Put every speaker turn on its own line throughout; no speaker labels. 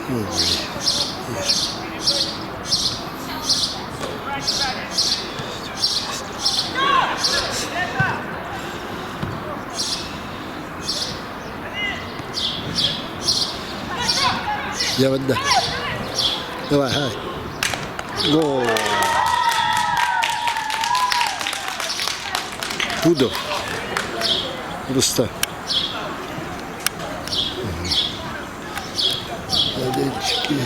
يا وده اوعى هاي جول Пудова Рустам. Болельщики.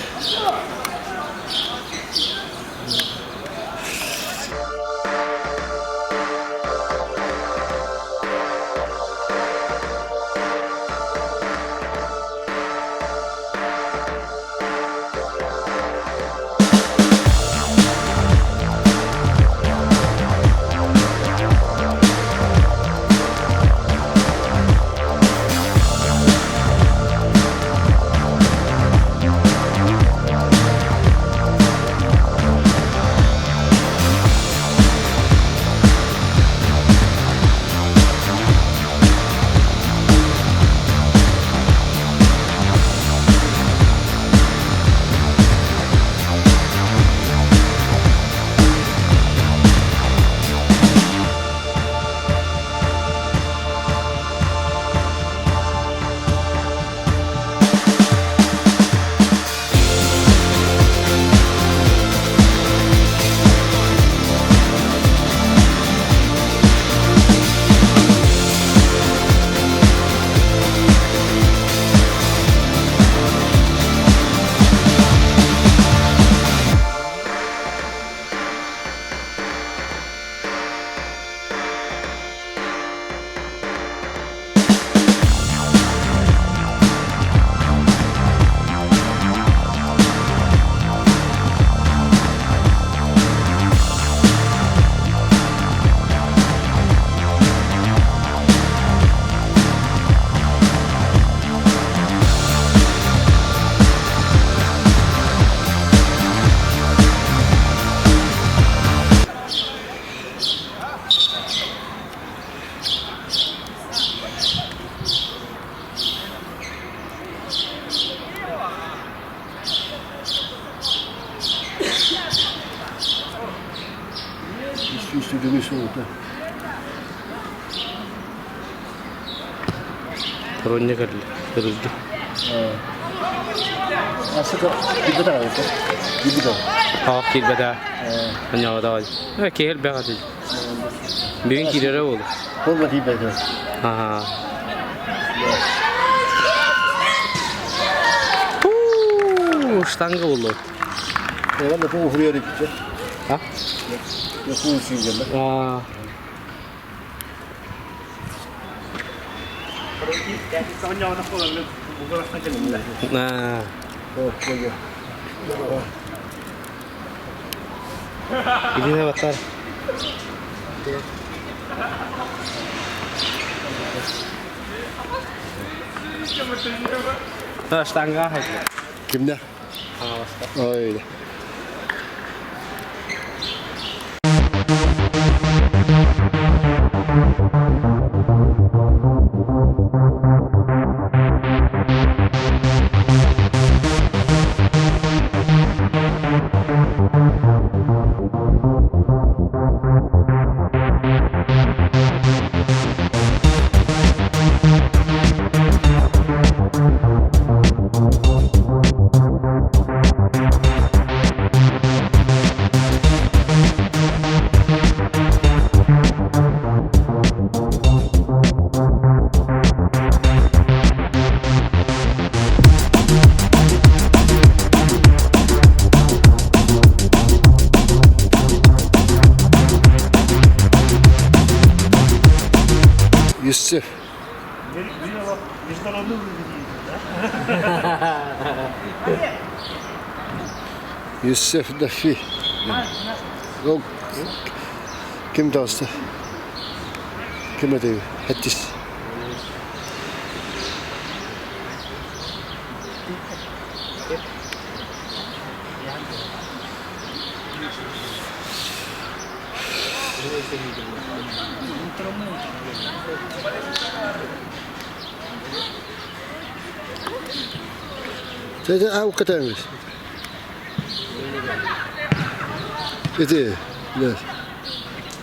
Ronnya कर ले फिर उसके
ऐसा तो कितना है तो कितना
हाँ कित बता अन्य बता आज केहल बैग आते बिविंग की रहा वो
कौन बाती बैठा
हाँ штанга было
это на пол хряри пича
а
я слушаю тебя
Nah, ini nih batar. Nah, setengah aja.
Gimana? Oh iya. Yusuf. Yusuf Dafi. Yok. Kim dansı? Kim ödevi? Hattis. Это катаемся. Иди, да.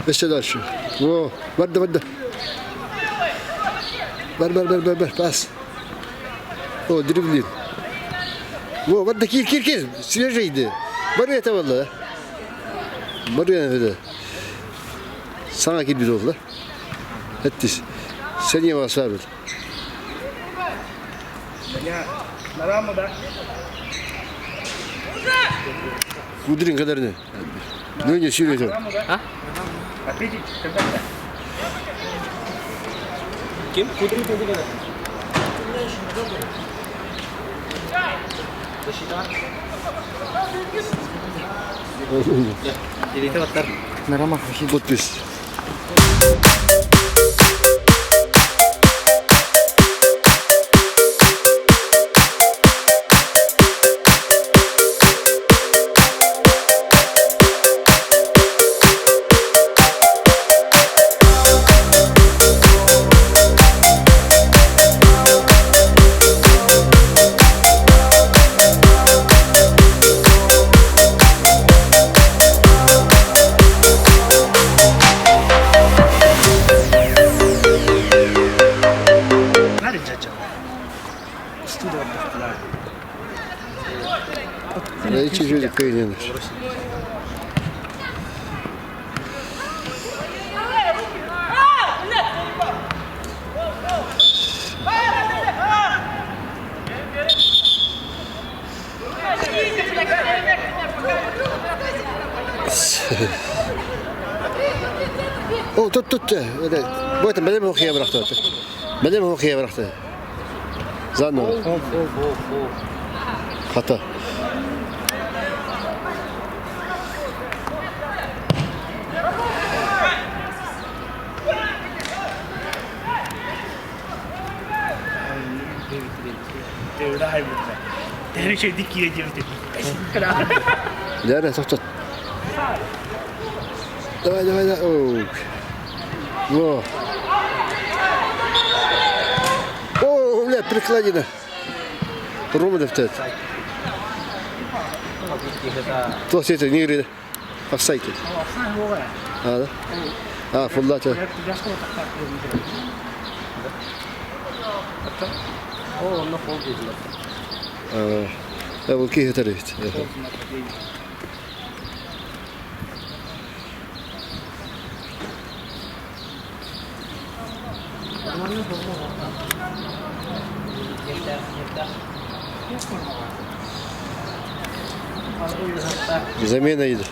Еще дальше. Во, вода. Бар, пас. О, дриблин. Во, вода, кир, свежий иди. Бару это валла. Бару это. Sana gir bir oldu la. Ettis. Seneye var sabit. Kudrin kadarını. Ne önce söylüyorsun?
Ha? Kim? Kudrin dedi kadar. Jadi itu watar. Narama khusyid.
Putris. Эти люди кайнены. О, тут. Вот это, بدل ما هو خيار برخته. Заново. Хата. Да, тот. Давай. Во. О, бля, прикладина. Романов тет. То все это не говорит. Офсайд. А, да? Фуллата.
О, на фолде.
Вот какие это рейд. Замена идет.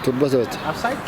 Турбазовать.
Офсайд.